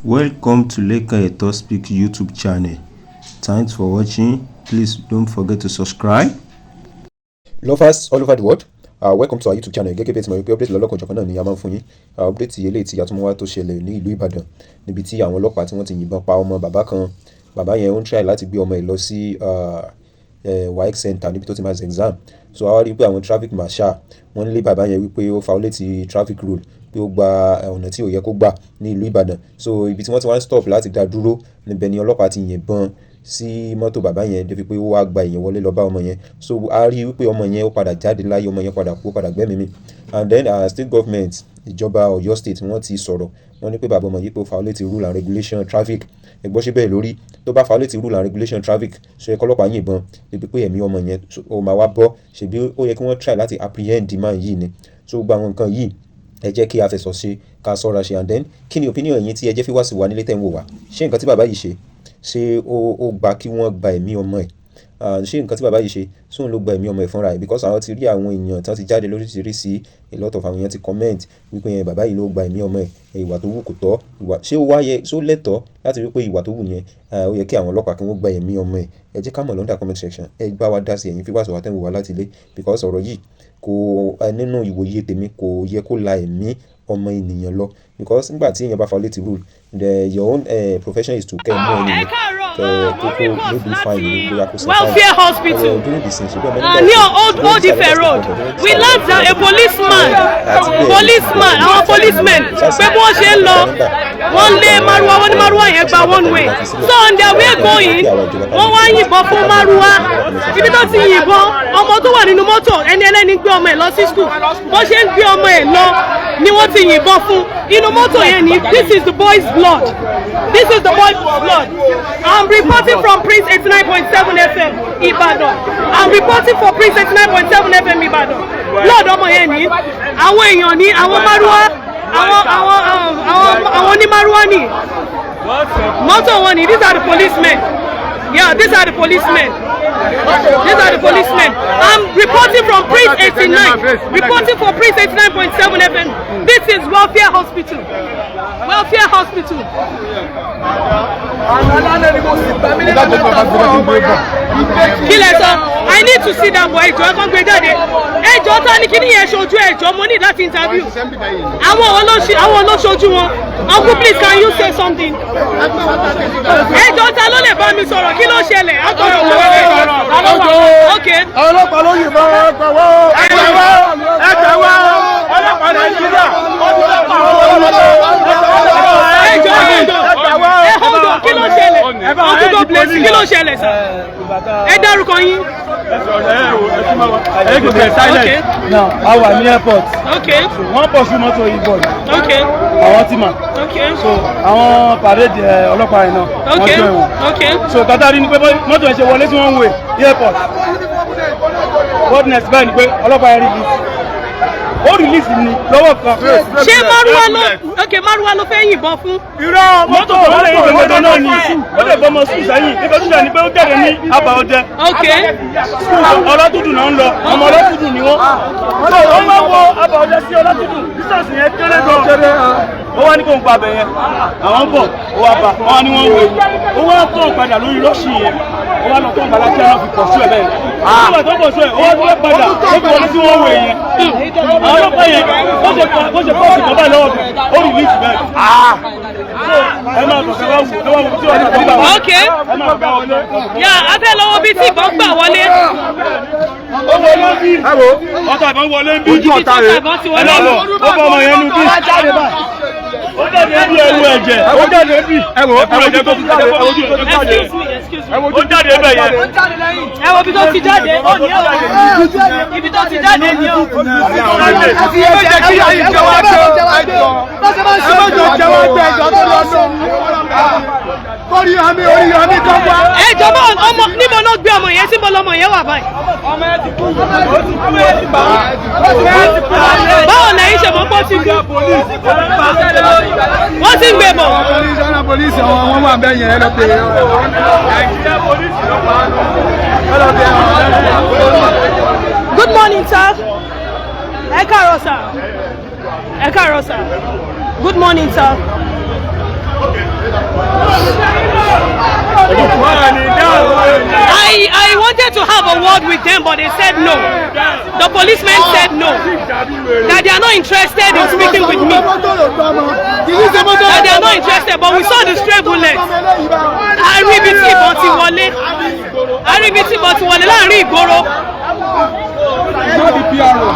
Welcome to Leka Eto Speak YouTube channel. Thanks for watching. Please don't forget to subscribe. Lovers all over the world, welcome to our YouTube channel. Gẹ́gẹ́ bí ẹ ti mọ̀ wípé update lọ́lọ́kan jọ̀kan náà ni a máa ń fún yín. Update eléyìí tí àtúnwá tó ṣẹlẹ̀ ní ìlú Ìbàdàn níbi tí àwọn ọlọ́pàá tí wọ́n ti yìnbọn pa ọmọ bàbá kan. Bàbá yẹn ó ń try láti gbé ọmọ ẹ̀ lọ sí WAEC center níbi tó ti máa ṣe exam. So a wá rí pé àwọn traffic marshal wọ́n lé bàbá yẹn wípé ó violate traffic rule, pé ó gba ọ̀nà tí ò yẹ kó gbà ní ìlú Ìbàdàn. So ibi tí wọ́n ti wá ń stop láti dá dúró níbẹ̀ ni ọlọ́pàá ti yìnbọn sí mọ́tò bàbá yẹn débi pé ó wá gba èèyàn wọlé lọ bá ọmọ yẹn. So a rí wípé ọmọ yẹn ó padà jáde láyé, ọmọ yẹn padà kú, ó padà gbẹ́mìí mì. And then state government, Ijoba Oyo state, wọ́n ti sọ̀rọ̀, wọ́n ní pé bàbá ọmọ yìí pé ó violate rule and regulation traffic. Ẹgbọ́n ṣe bẹ́ẹ̀ lórí, tó bá violate rule and regulation traffic, so ẹ kọ́ ọlọ́pàá yìnbọn débi pé ẹ̀mí ọmọ yẹn ó máa wá bọ́. Ṣèbí ó yẹ kí wọ́n try láti apprehend man yìí ni. So gbogbo àwọn nǹkan yìí ẹ jẹ́ kí a fẹ̀sọ̀ ṣe, ká ṣọ́ra ṣe. And then kí ni opinion yín tí ẹ jẹ́ fi wá sí wa nílé tẹ́ ń wò wá? Ṣé nǹkan tí bàbá yìí ṣe ó gba kí wọ́n gba ẹ̀mí ọmọ ẹ̀? Ṣé nǹkan tí bàbá yìí ṣe sóun ló gba ẹ̀mí ọmọ ẹ̀ fúnra ẹ̀? Because àwọn ti rí àwọn èèyàn tí wọ́n ti jáde lóríṣiríṣi, a lot of àwọn èèyàn ti comment wípé bàbá yìí ló gba ẹ̀mí ọmọ ẹ̀, ìwà tó wù kò tọ́. Ṣé ó wáyé, ṣó lẹ́tọ̀ọ́ láti rí pé ìwà tó wù yẹn ó yẹ kí àwọn ọlọ́pàá kí wọ́n gba ẹ̀mí ọmọ ẹ̀? Ẹ jẹ́ ká mọ̀ lọ́ndà comment section. Ẹ bá wa dá sí, ẹ̀yin fi wá sọ̀rọ̀ àtẹ̀wò wa láti ilé, because ọ̀rọ̀ yìí kò nínú ìwòye tèmi kò yẹ kó la ẹ̀mí ọmọ ènìyàn lọ. Because nígbà tí èèyàn bá violate rule, your own profession is to care more ènìyàn kókó maybe fine ní bóyá kó welfare hospital near Old Ife Road. We learned that a policeman àwọn policemen pé bí wọ́n ṣe ń lọ wọ́n lé maruwa, wọ́n ní maruwa yẹn gba one way, so on their way going wọ́n wá yìnbọn fún maruwa. Ibi tó ti yìnbọn, ọmọ tó wà nínú mọ́tò ẹni ẹlẹ́ni gbé ọmọ ẹ̀ lọ sí school, bó ṣe ń gbé ọmọ ẹ̀ lọ ni wọ́n ti yìnbọn fún inú mọ́tò yẹn ni. This is the boy's blood. This is the boy's blood. I'm reporting from Prince 89.7 FM Ibadan. I'm reporting for Prince 89.7 FM Ibadan. Blood ọmọ yẹn ni àwọn èèyàn ní àwọn maruwa, àwọn onímaruwa ni mọ́tò wọn ni. These are the policemen. Yeah, these are the policemen. These are the policemen. I'm reporting from Prince 89. Reporting for Prince 89.7 FM. This is Welfare Hospital. Welfare Hospital. I need to see that boy. Ẹjọ́ ta ni kíní yẹn ṣojú ẹjọ́, mo need that interview. Àwọn olóṣojú wọn. Uncle, please, can you say something? Ẹjọ́ ta ló lè bá mi sọ̀rọ̀, kí ló ṣẹlẹ̀? Okay. Ọlọ́pàá ló yìnbọn ẹgbẹ̀wọ́ ọlọ́pàá Nàìjíríà. Hold on, kí ló ṣẹlẹ̀? Uncle, please, kí ló ṣẹlẹ̀ sir? Ẹ dárúkọ yín. Okay. Now, I wà ní airport. Okay. So wọ́n pọ̀ sí mọ́tò Yinbon. Okay. Àwọn tí mà. Okay. So àwọn parade ọlọ́pàá yìí náà wọ́n jọ ìwọ̀n. Okay. So kàtà rí ni pé mọ́tò ẹ̀ ṣe wọlé sí wọ́n ń wè airport. What next báyìí ni pé ọlọ́pàá yẹn release. Ó release ni lọ́wọ́ kan. Ṣé Márúwá ló fẹ́ yìnbọn fún? Irọ́ mọ́tò tó wọlé ìgbẹ̀gbẹ̀ náà ni ó lè bọ́mọ sùn sẹ́yìn nípa tó dẹ̀ ni pé ó jáde ní Àbáọdẹ. Okay. Ọlọ́túndùn náà ń lọ, ọmọ Ọlọ́túndùn ni wọ́n. So wọ́n máa wọ Àbáọdẹ sí Ọlọ́túndùn, distance yẹn kéré gan. Ó wá ní kó ń pa abẹ yẹn, àwọn bọ̀ ó wá bá, wọ́n ní wọ́n wò ó wá tó padà lórí rọ́ọ̀ṣì yẹn, ó wá lọ tó ń bala kí àwọn fi pọ̀ sí ẹ̀ bẹ́ẹ̀. Nígbà tó pọ̀ sí ẹ̀, ó wá tó padà ó fi wọlé sí wọ́n wò yẹn. Àwọn ọlọ́pàá yẹn bó ṣe pọ́ọ̀sì bàbá lọ́wọ́ ó release bẹ́ẹ̀. Ẹ máa bọ̀ kẹ́wàá wò tí wọ́n ti gbà wọlé. Okay. Ẹ máa gbà wọlé. Yà á fẹ́ lọ́wọ́ bí tí ìbọn gbà wọlé. Ó wọlé bí. Ọ̀tá ìbọn wọlé bí. Ojú ọ̀tá rẹ̀. Ẹ náà lọ, ó bọ́ ọmọ yẹn nu bí. Ó jáde bí ewu ẹ̀jẹ̀. Ó jáde bí. Ẹ wò ẹ̀jẹ̀ tó ti jáde. Ẹ wojú tó ti jáde. Ó jáde bẹ́ẹ̀ yẹn. Ẹ wo ibi tó ti jáde. Ó ní ẹ̀wọ̀n. Ibi tó ti jáde ní o. Ẹ jẹ́ kí ayé jẹ́ wá gbé. Ẹ má jọ jẹ́ wá gbé ẹ̀jọ̀ tó lọ sí. Oriyomi kan wá. Ẹjọ́ ọmọ níbo ló gbé ọmọ yẹn, síbo lọmọ yẹn wà báyìí? Ọmọ ẹ ti kú. Ó ti kú ẹ ti bá. Báwo lẹ́yìn ṣe mọ́ pọ́ ti kú? Wọ́n ti ń gbé bọ̀. Nàìjíríà polisi àwọn wà bẹ́ẹ̀ yẹn lọ pé. Nàìjíríà polisi ló pa á. Good morning, sir. Ẹ káàárọ̀ sir. Ẹ káàárọ̀ sir. Good morning, sir. with them, but they said no. The policemen said no. That they are not interested in speaking with me. That they are not interested, but we saw the stray bullet. Aribiti bọ̀tì wọlé. Láàrin ìgboro. It's not the PRO.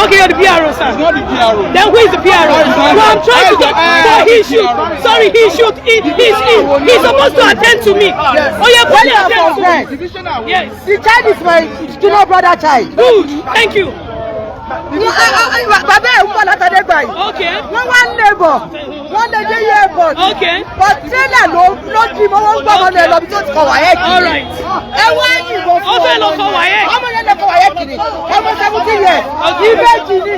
Okay, you're the PRO, sir. It's not the PRO. Then who is the PRO? No, I'm trying to talk. So he should. Sorry, he should. He's supposed to attend to me. Yes. Oh, yeah, please attend to me. Yes. The child is my junior brother child. Good. Thank you. Bàbá ẹ̀ ń bọ̀ látọ̀dé gbà yìí. Okay. Wọ́n wá ń lébọ̀. Wọ́n lè dé airport. Okay. But trailer ló di mọ́ wọ́n gbọ́ ọmọ náà lọ bí tó ti kọ̀ wáyé kiri. All right. Ẹ wá ìbò fún Ó fẹ́ lọ kọ̀ wáyé. Ọmọ yẹn lọ kọ̀ wáyé kiri. Ọmọ 17 years. Ìbejì ni.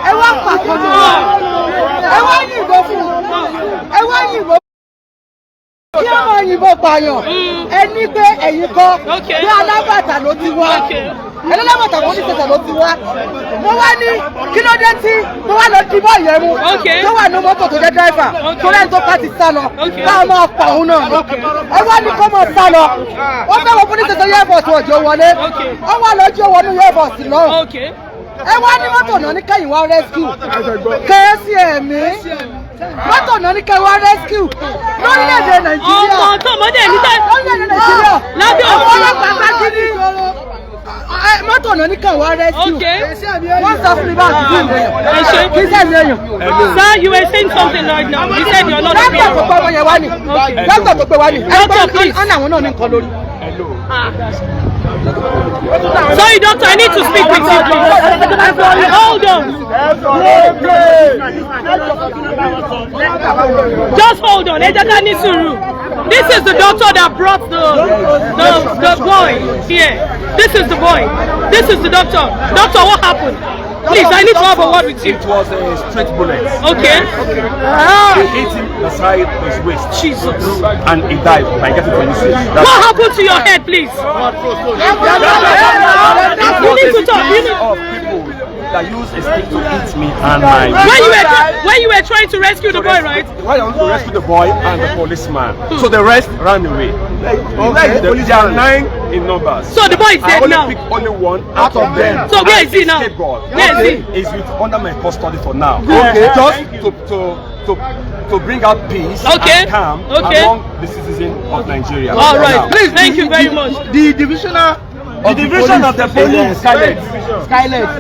Ẹ wá pàtó náà. Ẹ wá ìbò fún. Ẹ wá ìbò. Kí ọmọ òyìnbó pààyàn, ẹni pé ẹ̀yìn kan, bí alábàtà ló ti wá, alábàtà kò ní ṣẹ̀ṣẹ̀ ló ti wá. Mo wá ní kí ló dé tí mo wá lọ jí bọ́ ìyẹn mu, tó wà ní mọ́tò tó jẹ́ dráìfà, tó lẹ́yìn tó ká ti sá lọ, káwọn máa pa òun náà. Ẹ wá ní kó máa sá lọ, ó fẹ́ wọ fún ní ṣẹ̀ṣẹ̀ yẹ́bọ̀sì ọ̀jọ̀ wọlé, ó wá lọ jí owó ní yẹ́bọ̀sì lọ́rùn. Ẹ wá ní mọ́tò náà ní kẹ́yìn wá rescue, kẹ́ẹ́sì ẹ̀mí. Mọ́tò náà ní kẹwàá rescue lórílẹ̀-èdè Nàìjíríà. Ọmọ tó mọ́dé ní lórílẹ̀-èdè Nàìjíríà. Lábẹ́ òfin. Àwọn ọlọ́pàá bá gidi. Mọ́tò náà ní kẹwàá rescue. Wọ́n sọ fún mi bá àdúgbò ìwé. Kì í sẹ́yìn èèyàn. Sir, you were saying something right now. You said you're not a dókítà tó gbé wọn yẹn wá ní. Dókítà tó gbé wá ní. Doctor, please. Ọ̀nà àwọn náà ní nǹkan lórí. Sorry, doctor, I need to speak with you, please. Hold on. Just hold on. This is the doctor that brought the boy here. This is the boy. This is the doctor. Doctor, what happened? Please, I need to have a word with you. It was a straight bullet. Okay. He hit him the side of his waist. Jesus. And he died by getting from his waist. What happened to your head, please? You need to talk. You need... of people that use a stick to hit me and my... When you were trying to rescue the boy, right? When I wanted to rescue the boy and the policeman. So the rest ran away. There are 9 in numbers. So the boy is dead now? I only picked only one out of them. So where is he now? Where is he? He's under my custody for now. Okay. Just to bring out peace and calm among the citizens of Nigeria. All right. Please, thank you very much. The division of the police. Skylet.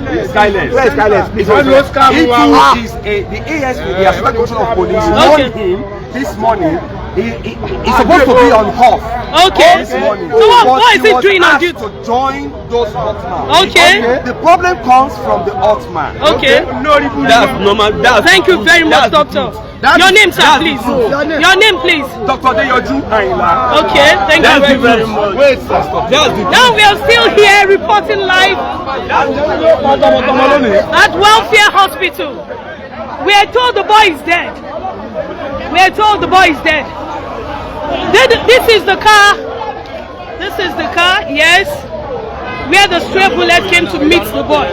Where is Skylet? The ASP, the Assistant Commissioner of Police, warned him this morning. He's supposed to be on off. Okay. This morning. So what is he doing on duty? To join those Ottoman. Okay. The problem comes from the Ottoman. Okay. That's normal. Thank you very much, doctor. Your name, sir, please. Your name, please. Dr. Deyoju Ayinla. Okay, thank you very much. Wait, now we are still here reporting live at Welfare Hospital. We are told the boy is dead. We are told the boy is dead. This is the car. This is the car, yes, where the stray bullet came to meet the boy.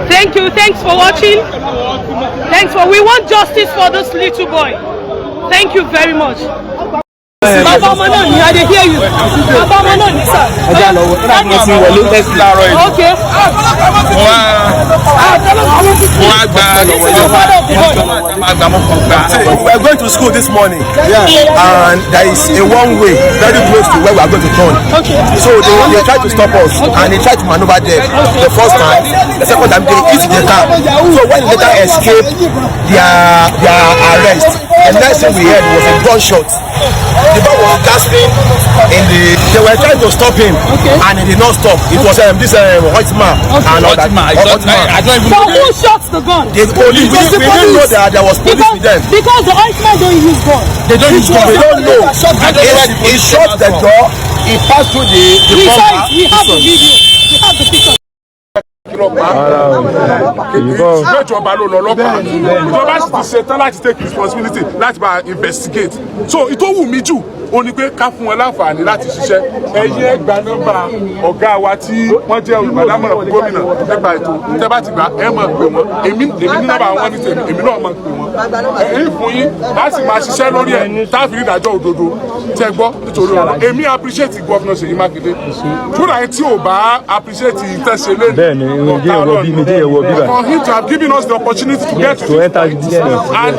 Thank you. Thanks for watching. We want justice for this little boy. Thank you very much. Baba ọmọ náà ni, I dey hear you. Baba ọmọ náà ni, sir. Ẹja lọ wọ ẹja kan sí wọlé tẹsí láàárọ̀ yìí. Okay. We're going to school this morning, and there is a one way very close to where we are going to turn. So they tried to stop us, and they tried to maneuver there. The first time, the second time they hit the car. So when they later escaped their arrest, the next thing we heard was a gunshot. The boy was gasping they were trying to stop him, and he did not stop. It was this white man and all that. So who shot the gun? The police. We didn't know that there was police with them. Because the white man don't use gun. They don't use gun. We don't know. He shot the door. He passed through the bumper. We have the video. We have the picture. ìjọba ló lọ lọ́pàá ìjọba sì ti ṣetán láti take responsibility láti bá investigate so ìtò wù mí jù ó ní pé ká fún wọn láǹfààní láti ṣiṣẹ́ ẹ̀yin ẹ gba nọ́mbà ọ̀gá wa tí wọ́n jẹ́ olùbádámọ̀ràn gómìnà nípa ètò tẹ́ bá ti gbà ẹ máa pè wọ́n èmi ní nọ́mbà wọn ní tèmi èmi náà máa pè wọ́n èyí fún yín á sì máa ṣiṣẹ́ lórí ẹ̀ táàfin ìdájọ́ òdodo tẹ́ gbọ́ nítorí ọ̀rọ̀ èmi appreciate gọ́fìnà Ṣèyí Mákindé fúnra ẹ̀ tí ò bá appreciate ìtẹ̀sẹ̀ lé for him to have given us the opportunity to get to enter this and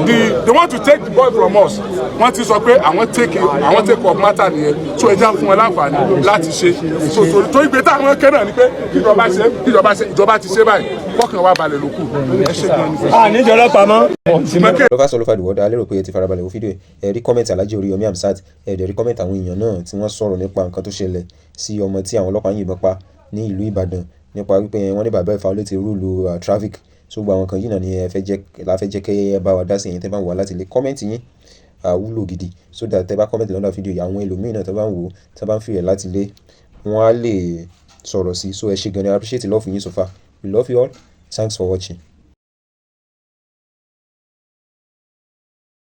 they want to take the boy from us wọ́n ti sọ pé àwọn take up matter nìyẹn so ẹja fún wọn láǹfààní láti ṣe so torí pé táwọn kẹ́nà ni pé ìjọba ti ṣe báyìí fọkàn wa balẹ̀ lókù ẹ ṣe gan ni. níjọ ọlọ́pàá mọ́. Lovers all over the world, a lérò pé ẹ ti farabalẹ̀ wo fídíò ẹ rí kọ́mẹ̀ntì Alhaji Oriyomi Hamzat ẹ dẹ̀ rí kọ́mẹ̀ntì àwọn èèyàn náà tí wọ́n sọ̀rọ̀ nípa nǹkan tó ṣẹlẹ̀ sí ọmọ tí àwọn ọlọ́pàá yìnbọn pa ní ìlú Ìbàdàn nípa wípé wọ́n ní bàbá ìfà olóòtú rúùlù traffic so gba àwọn kan yìí náà ni la fẹ́ jẹ́ kẹ́ ẹ bá wa dá sí ẹ̀yin tẹ́ bá ń wà láti lè kọ́mẹ̀ntì yín wúlò gidi so that tẹ́ bá kọ́mẹ̀ntì lọ́dọ̀ fídíò yìí àwọn ẹlòmíì náà tẹ́ bá ń wò tẹ́ bá ń fìrẹ̀ láti lé wọ́n á lè sọ̀rọ̀ sí so ẹ ṣé gan ni I appreciate love yín so far we love you all thanks for watching.